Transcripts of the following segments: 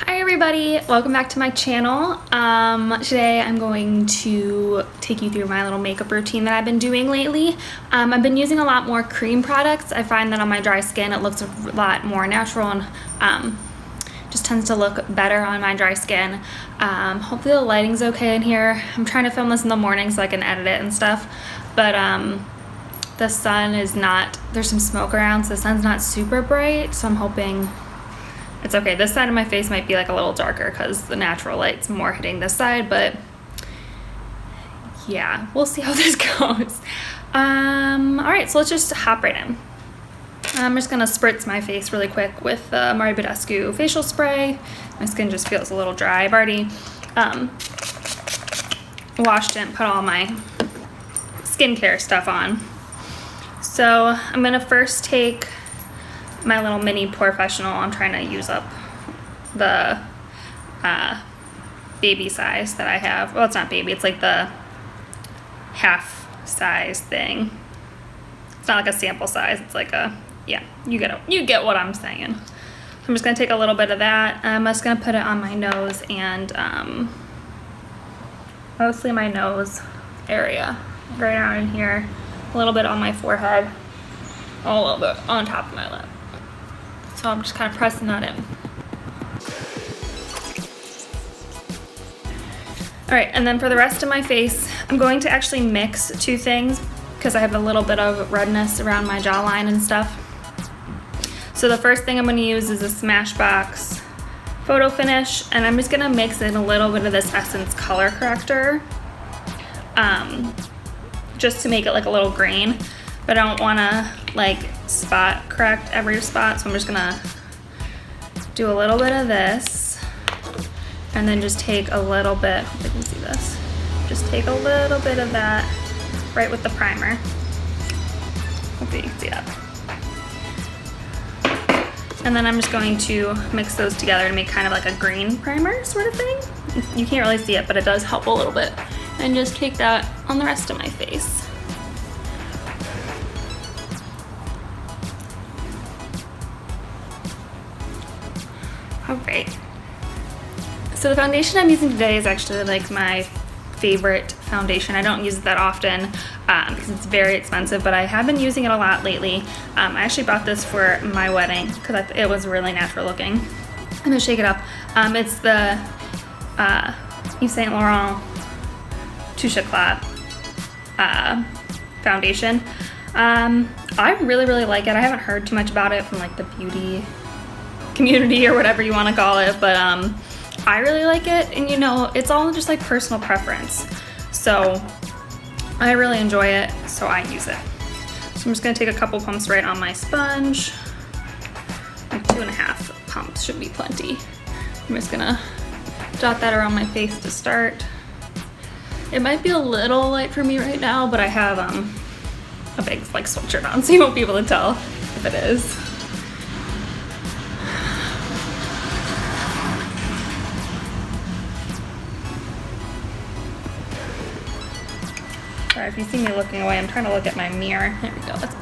Hi everybody, welcome back to my channel. Today I'm going to take you through my little makeup routine that I've been doing lately. I've been using a lot more cream products. I find that on my dry skin it looks a lot more natural and just tends to look better on my dry skin. Hopefully the lighting's okay in here. I'm trying to film this in the morning so I can edit it and stuff, but the sun is not, there's some smoke around, so the sun's not super bright, so I'm hoping it's okay. This side of my face might be like a little darker because the natural light's more hitting this side, but yeah, we'll see how this goes. All right, so let's just hop right in. I'm just gonna spritz my face really quick with the Mario Badescu facial spray. My skin just feels a little dry. I've already washed it and put all my skincare stuff on. So I'm gonna first take my little mini Professional. I'm trying to use up the baby size that I have. Well, it's not baby, it's like the half size thing. It's not like a sample size, it's like a, yeah, you get what I'm saying. So I'm just gonna take a little bit of that. I'm just gonna put it on my nose and mostly my nose area, right around in here, a little bit on my forehead, a little bit on top of my lip. So I'm just kind of pressing that in. All right, and then for the rest of my face, I'm going to actually mix two things because I have a little bit of redness around my jawline and stuff. So the first thing I'm going to use is a Smashbox Photo Finish, and I'm just going to mix in a little bit of this Essence Color Corrector, just to make it like a little green. But I don't want to like spot correct every spot, so I'm just gonna do a little bit of this and then just take a little bit, hope you can see this, just take a little bit of that right with the primer. Hopefully you can see that. And then I'm just going to mix those together to make kind of like a green primer sort of thing. You can't really see it, but it does help a little bit. And just take that on the rest of my face. All right, so the foundation I'm using today is actually like my favorite foundation. I don't use it that often because it's very expensive, but I have been using it a lot lately. I actually bought this for my wedding because it was really natural looking. I'm gonna shake it up. It's the Yves Saint Laurent Touche Éclat foundation. I really like it. I haven't heard too much about it from like the beauty community or whatever you want to call it, but I really like it, and you know, it's all just like personal preference, so I really enjoy it, so I use it. So I'm just going to take a couple pumps right on my sponge, like 2.5 pumps should be plenty. I'm just gonna dot that around my face to start. It might be a little light for me right now, but I have a big like sweatshirt on, so you won't be able to tell if it is. Sorry if you see me looking away, I'm trying to look at my mirror. There we go, that's better.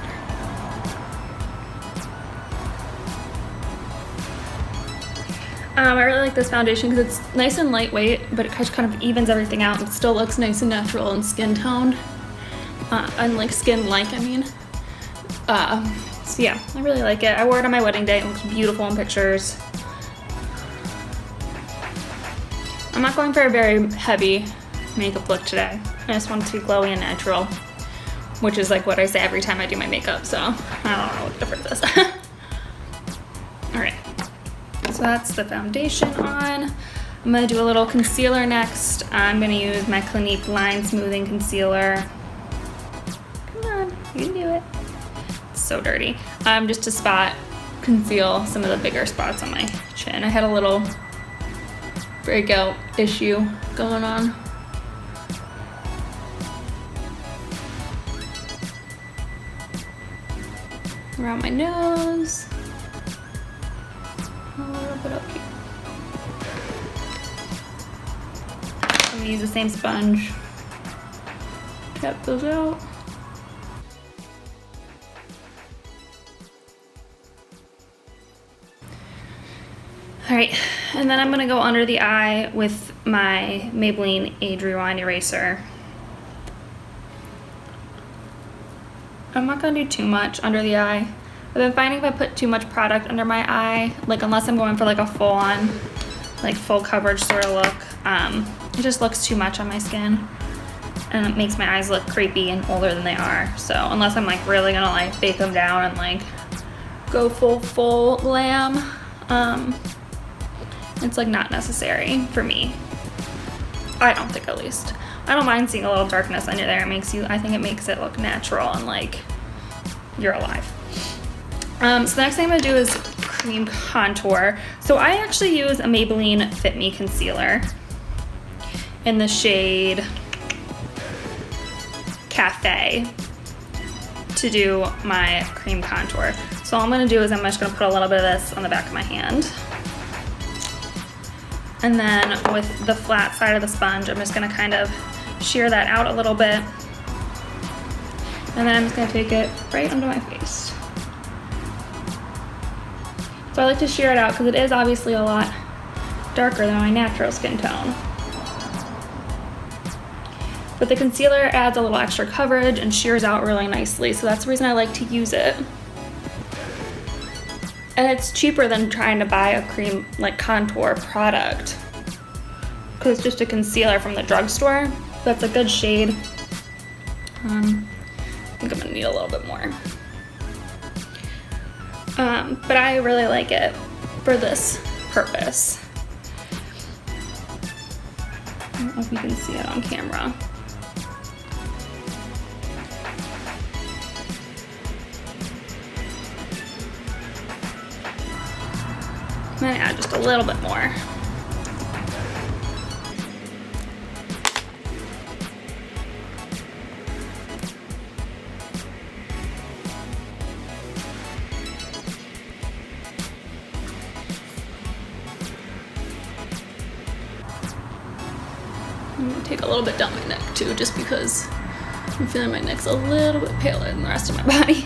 I really like this foundation because it's nice and lightweight, but it kind of evens everything out and still looks nice and natural and skin toned. And like skin-like, I mean. So yeah, I really like it. I wore it on my wedding day. It looks beautiful in pictures. I'm not going for a very heavy makeup look today. I just want it to be glowy and natural, which is like what I say every time I do my makeup, so I don't know what the difference is. Alright, so that's the foundation on. I'm going to do a little concealer next. I'm going to use my Clinique Line Smoothing Concealer. Come on, you can do it. It's so dirty. Just to conceal some of the bigger spots on my chin. I had a little breakout issue going on. Around my nose, a little bit up here. I'm gonna use the same sponge, tap those out. All right, And then I'm gonna go under the eye with my Maybelline Age Rewind Eraser. I'm not gonna do too much under the eye. I've been finding if I put too much product under my eye, like unless I'm going for like a full-on, like full coverage sort of look, it just looks too much on my skin. And it makes my eyes look creepy and older than they are. So unless I'm like really gonna like bake them down and like go full glam, it's like not necessary for me. I don't think, at least. I don't mind seeing a little darkness under there. I think it makes it look natural and like you're alive. So the next thing I'm gonna do is cream contour. So I actually use a Maybelline Fit Me concealer in the shade Cafe to do my cream contour. So all I'm gonna do is I'm just gonna put a little bit of this on the back of my hand. And then with the flat side of the sponge, I'm just gonna kind of shear that out a little bit. And then I'm just gonna take it right under my face. So I like to shear it out because it is obviously a lot darker than my natural skin tone. But the concealer adds a little extra coverage and shears out really nicely, so that's the reason I like to use it. And it's cheaper than trying to buy a cream like contour product because it's just a concealer from the drugstore. That's a good shade. I think I'm gonna need a little bit more. But I really like it for this purpose. I don't know if you can see it on camera. I'm gonna add just a little bit more. I'm gonna take a little bit down my neck too, just because I'm feeling my neck's a little bit paler than the rest of my body.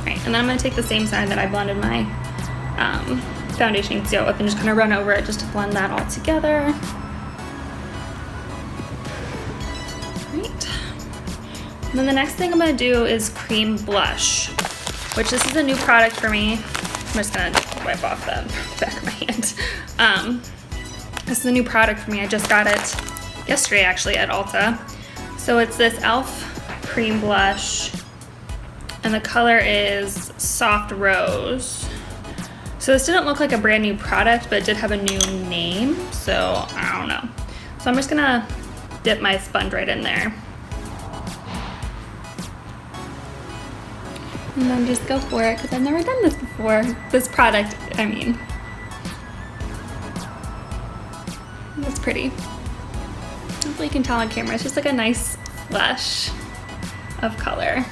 And then I'm gonna take the same side that I blended my foundation concealer with and just kind of run over it just to blend that all together. Right. And then the next thing I'm gonna do is cream blush, which this is a new product for me. I'm just gonna wipe off the back of my hand. This is a new product for me. I just got it yesterday actually at Ulta. So it's this e.l.f. cream blush. And the color is Soft Rose. So this didn't look like a brand new product, but it did have a new name, so I don't know. So I'm just gonna dip my sponge right in there. And then just go for it, because I've never done this before. This product, I mean. It's pretty. Hopefully you can tell on camera, it's just like a nice flush of color.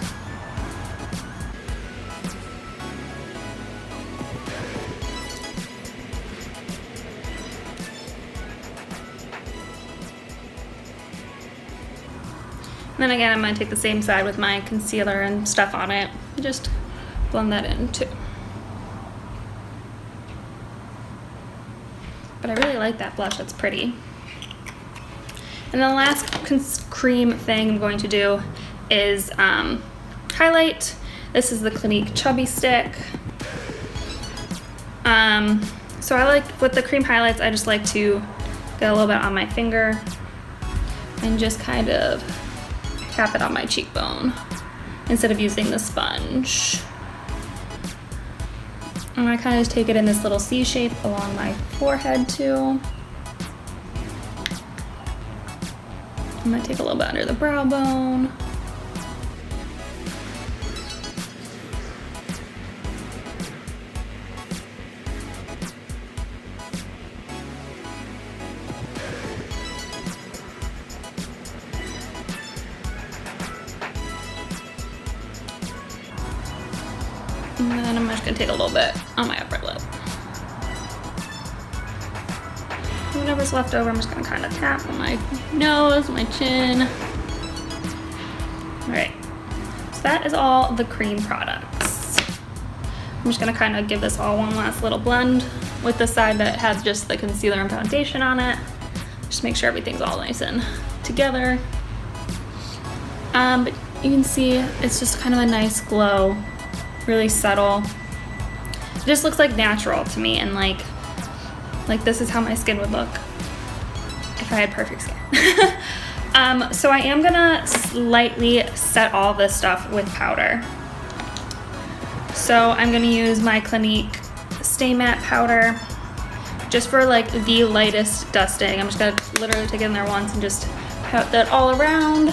And then again, I'm gonna take the same side with my concealer and stuff on it, and just blend that in too. But I really like that blush, it's pretty. And the last cream thing I'm going to do is highlight. This is the Clinique Chubby Stick. So I like, with the cream highlights, I just like to get a little bit on my finger and just kind of tap it on my cheekbone instead of using the sponge. And I kind of just take it in this little C shape along my forehead too. I'm gonna take a little bit under the brow bone. And then I'm just gonna take a little bit on my upper lip. Whatever's left over, I'm just gonna kind of tap on my nose, my chin. All right, so that is all the cream products. I'm just gonna kind of give this all one last little blend with the side that has just the concealer and foundation on it. Just make sure everything's all nice and together. But you can see it's just kind of a nice glow, really subtle. It just looks like natural to me, and like this is how my skin would look if I had perfect skin. So I am gonna slightly set all this stuff with powder. So I'm gonna use my Clinique Stay Matte powder just for like the lightest dusting. I'm just gonna literally take it in there once and just pat that all around.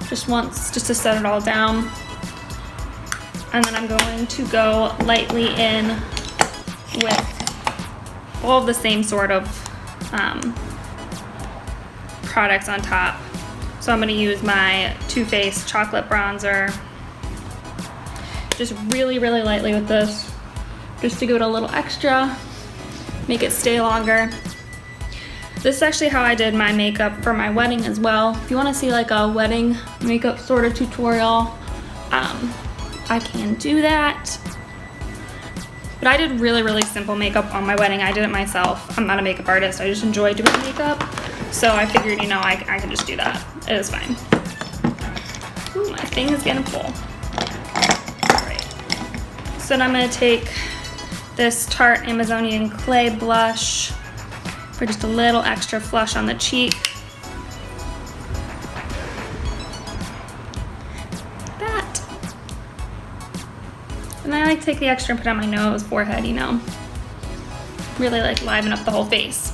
Just once, just to set it all down. And then I'm going to go lightly in with all of the same sort of products on top. So I'm gonna use my Too Faced chocolate bronzer. Just really, really lightly with this, just to give it a little extra, make it stay longer. This is actually how I did my makeup for my wedding as well. If you wanna see like a wedding makeup sort of tutorial, I can do that. But I did really, really simple makeup on my wedding. I did it myself. I'm not a makeup artist. I just enjoy doing makeup. So I figured, you know, I can just do that. It is fine. Ooh, my thing is getting full. All right. So then I'm gonna take this Tarte Amazonian Clay blush for just a little extra flush on the cheek. That. And then I like to take the extra and put it on my nose, forehead, you know. Really like liven up the whole face.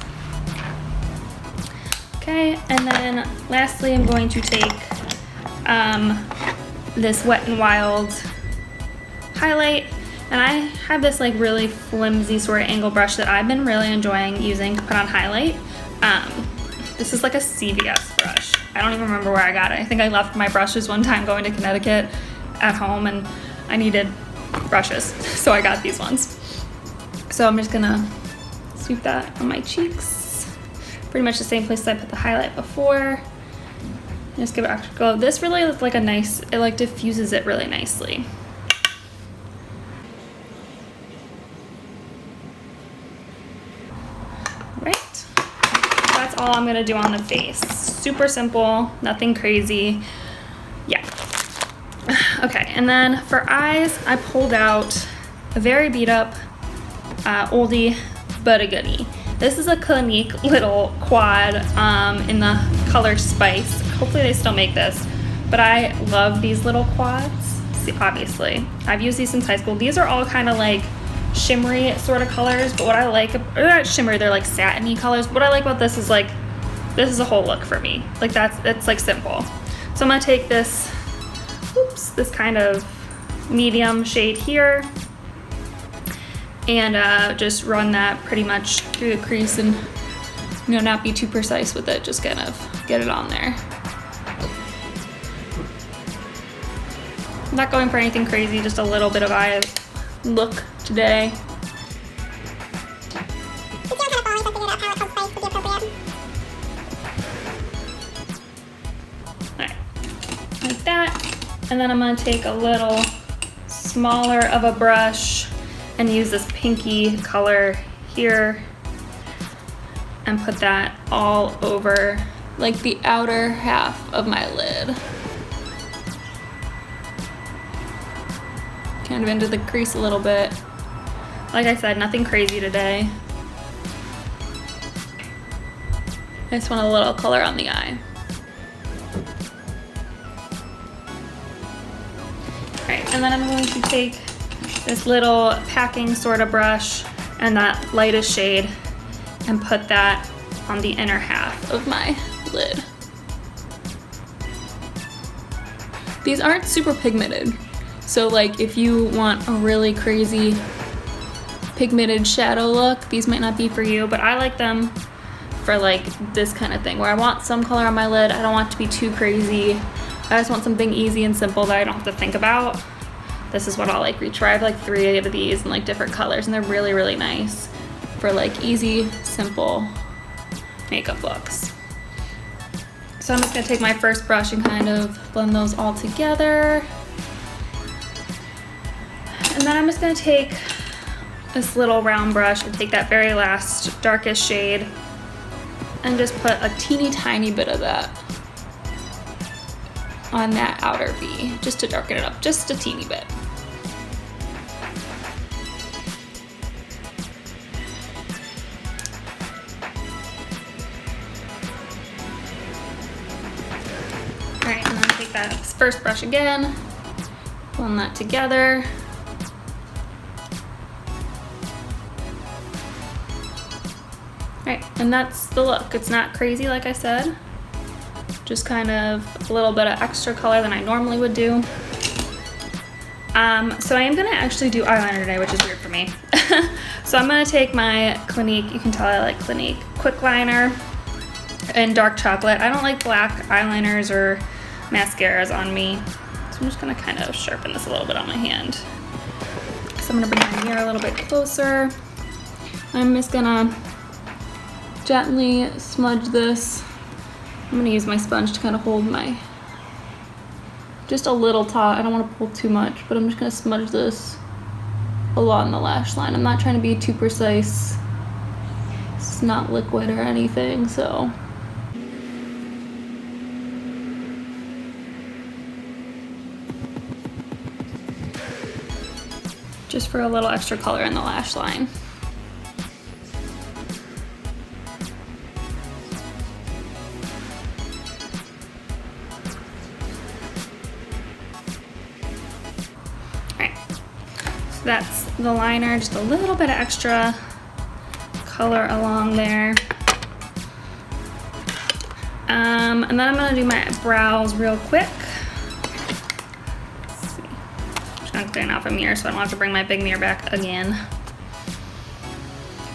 Okay, and then lastly I'm going to take this Wet n Wild highlight. And I have this like really flimsy sort of angle brush that I've been really enjoying using to put on highlight. This is like a CVS brush. I don't even remember where I got it. I think I left my brushes one time going to Connecticut at home and I needed brushes, so I got these ones. So I'm just gonna sweep that on my cheeks. Pretty much the same place I put the highlight before. Just give it extra glow. This really looks like a nice, it like diffuses it really nicely. Right, that's all I'm gonna do on the face. Super simple, nothing crazy. Yeah. Okay, and then for eyes, I pulled out a very beat up oldie but a goodie. This is a Clinique little quad in the color Spice. Hopefully they still make this, but I love these little quads. See, obviously, I've used these since high school. These are all kind of like shimmery sort of colors, but what I like, they're not shimmery, they're like satiny colors. But what I like about this is like, this is a whole look for me. Like it's like simple. So I'm gonna take this, oops, this kind of medium shade here and just run that pretty much through the crease and, you know, not be too precise with it, just kind of get it on there. I'm not going for anything crazy, just a little bit of eye look today. Alright, like that. And then I'm gonna take a little smaller of a brush and use this pinky color here and put that all over like the outer half of my lid. Kind of into the crease a little bit. Like I said, nothing crazy today. I just want a little color on the eye. Alright, and then I'm going to take this little packing sort of brush and that lightest shade and put that on the inner half of my lid. These aren't super pigmented, so like if you want a really crazy pigmented shadow look, these might not be for you, but I like them for like this kind of thing where I want some color on my lid. I don't want it to be too crazy. I just want something easy and simple that I don't have to think about. This is what I'll like reach for. I have like 3 of these in like different colors and they're really, really nice for like easy, simple makeup looks. So I'm just gonna take my first brush and kind of blend those all together. And then I'm just gonna take this little round brush and take that very last darkest shade and just put a teeny tiny bit of that on that outer V, just to darken it up just a teeny bit. All right, and then take that first brush again, blend that together. Right, and that's the look. It's not crazy, like I said. Just kind of a little bit of extra color than I normally would do. So I am gonna actually do eyeliner today, which is weird for me. So I'm gonna take my Clinique, you can tell I like Clinique, Quick Liner in dark chocolate. I don't like black eyeliners or mascaras on me. So I'm just gonna kind of sharpen this a little bit on my hand. So I'm gonna bring my mirror a little bit closer. I'm just gonna gently smudge this. I'm gonna use my sponge to kind of hold my, just a little taut. I don't want to pull too much, but I'm just gonna smudge this along the lash line. I'm not trying to be too precise. It's not liquid or anything, so. Just for a little extra color in the lash line. That's the liner, just a little bit of extra color along there. And then I'm gonna do my brows real quick. Let's see. I'm just gonna clean off a mirror so I don't have to bring my big mirror back again.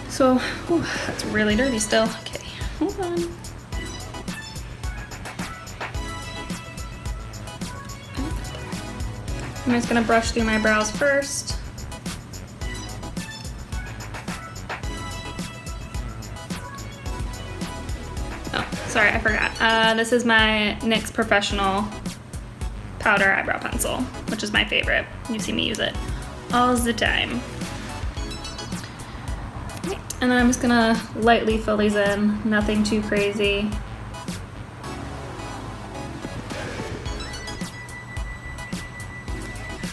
So, ooh, that's really dirty still. Okay, hold on. I'm just gonna brush through my brows first. Sorry, I forgot. This is my NYX Professional Powder Eyebrow Pencil, which is my favorite. You see me use it all the time. Okay. And then I'm just gonna lightly fill these in, nothing too crazy.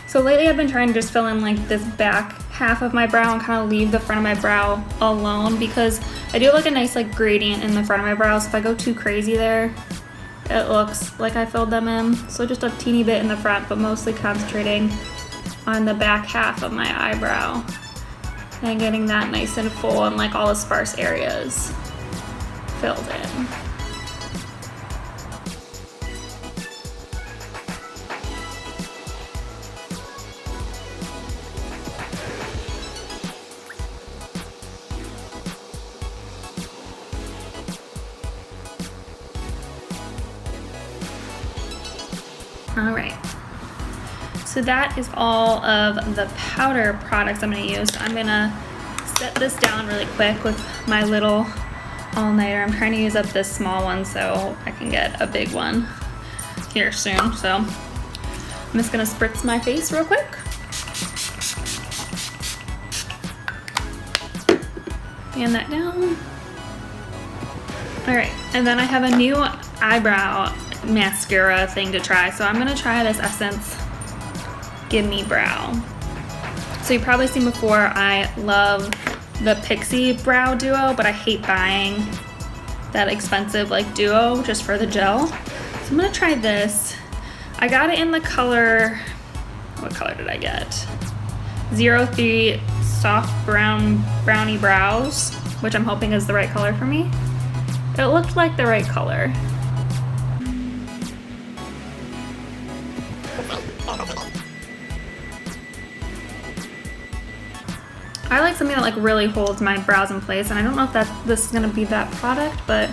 So lately I've been trying to just fill in like this back half of my brow and kind of leave the front of my brow alone, because I do like a nice like gradient in the front of my brows. If I go too crazy there, it looks like I filled them in. So just a teeny bit in the front, but mostly concentrating on the back half of my eyebrow and getting that nice and full and like all the sparse areas filled in. All right, so that is all of the powder products I'm gonna use. I'm gonna set this down really quick with my little all-nighter. I'm trying to use up this small one so I can get a big one here soon. So I'm just gonna spritz my face real quick. Fan that down. All right, and then I have a new eyebrow mascara thing to try. So I'm gonna try this Essence Gimme Brow. So you've probably seen before, I love the Pixie Brow Duo, but I hate buying that expensive like duo just for the gel. So I'm gonna try this. I got it in the color, what color did I get? 03 Soft Brownie Brows, which I'm hoping is the right color for me. It looked like the right color. I like something that like really holds my brows in place, and I don't know if this is gonna be that product, but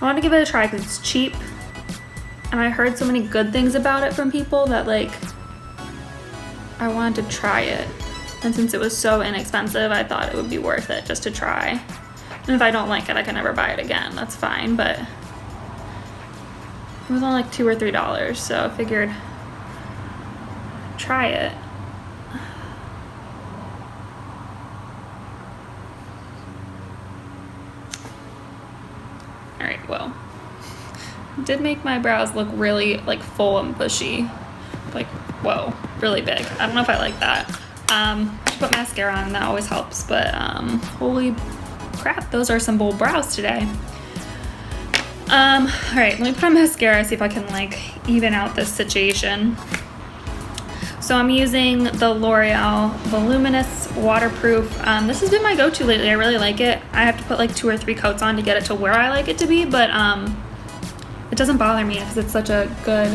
I want to give it a try because it's cheap, and I heard so many good things about it from people that like I wanted to try it. And since it was so inexpensive, I thought it would be worth it just to try. And if I don't like it, I can never buy it again. That's fine, but it was only like $2 or $3, so I figured try it. well. Did make my brows look really like full and bushy. Like, whoa, really big. I don't know if I like that. Put mascara on, that always helps, but holy crap, those are some bold brows today. All right, let me put on mascara, see if I can like even out this situation. So I'm using the L'Oreal Voluminous Waterproof. This has been my go-to lately. I really like it. I have to put like 2 or 3 coats on to get it to where I like it to be, but it doesn't bother me because it's such a good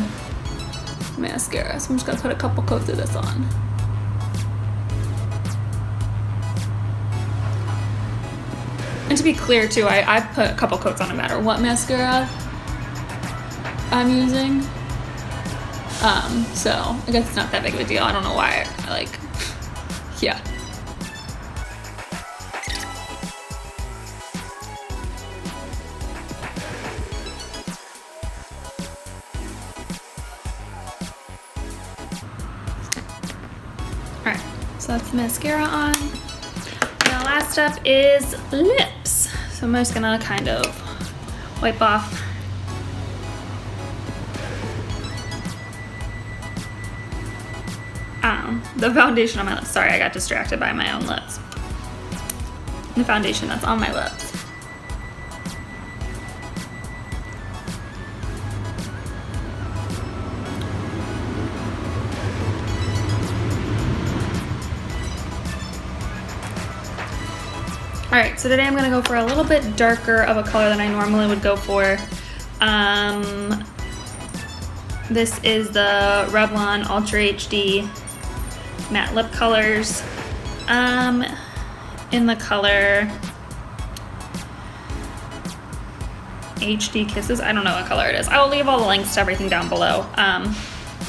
mascara. So I'm just gonna put a couple coats of this on. And to be clear too, I put a couple coats on no matter what mascara I'm using. So I guess it's not that big of a deal. I don't know why I like, yeah. All right, so that's the mascara on. Now last step is lips. So I'm just gonna kind of wipe off the foundation on my lips. Sorry, I got distracted by my own lips. The foundation that's on my lips. All right, so today I'm gonna go for a little bit darker of a color than I normally would go for. This is the Revlon Ultra HD Matte Lip Colors in the color HD Kisses. I don't know what color it is. I will leave all the links to everything down below. I'm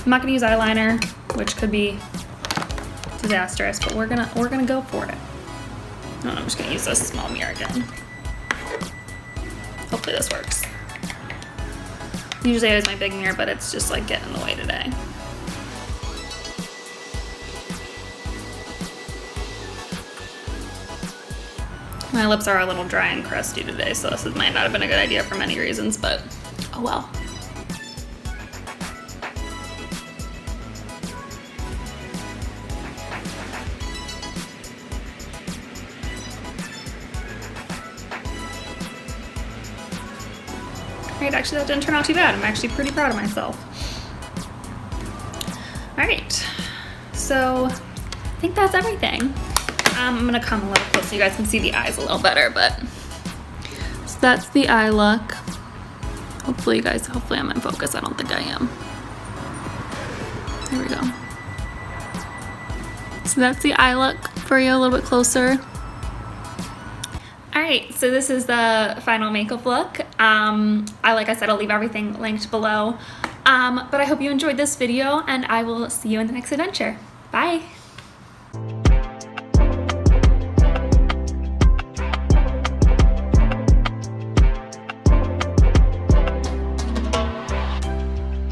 not gonna use eyeliner, which could be disastrous, but we're gonna go for it. Oh, I'm just gonna use this small mirror again. Hopefully this works. Usually I use my big mirror, but it's just like getting in the way today. My lips are a little dry and crusty today, so this might not have been a good idea for many reasons, but oh well. Alright, actually that didn't turn out too bad. I'm actually pretty proud of myself. Alright, so I think that's everything. I'm gonna come a little close so you guys can see the eyes a little better, but so that's the eye look. Hopefully I'm in focus. I don't think I am. There we go. So that's the eye look for you a little bit closer. Alright, so this is the final makeup look. Like I said, I'll leave everything linked below. But I hope you enjoyed this video, and I will see you in the next adventure. Bye!